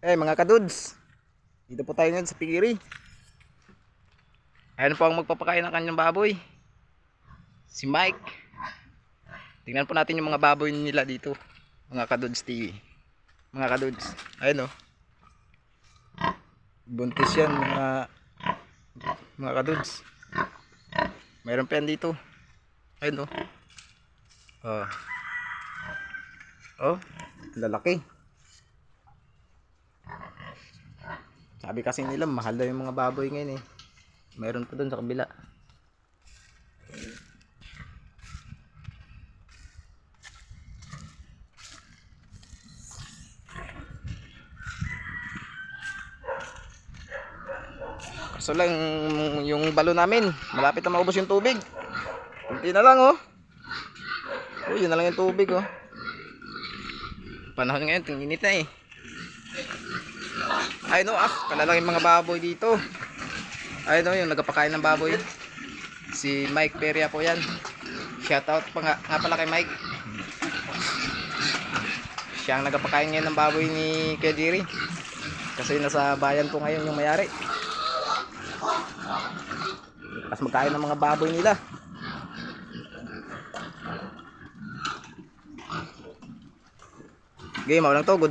Mga kadudes, dito po tayo ngayon sa piggery. Ayan po ang magpapakain ng kanyang baboy, si Mike. Tingnan po natin yung mga baboy nila dito, mga kadudes TV. Mga kadudes, ayun o, buntis yan mga kadudes. Mayroon pa yan dito, ayun o. Lalaki. Sabi kasi nila mahal daw yung mga baboy ngayon eh. Mayroon pa dun sa kabila. Kaso lang yung balo namin, malapit na maubos yung tubig. Kunti na lang oh. Yun na lang yung tubig oh. Panahon ngayon, tinginit na eh. Ayun oh, kalalaking mga baboy dito. Ayun oh, yung nagpapakain ng baboy. Si Mike Peria po yan. Shoutout pa nga pala kay Mike. Siya ang nagpapakain ngayon ng baboy ni Kuya Jerry. Kasi nasa bayan po ngayon yung mayari. Tapos magkain ng mga baboy nila. Game, lang to.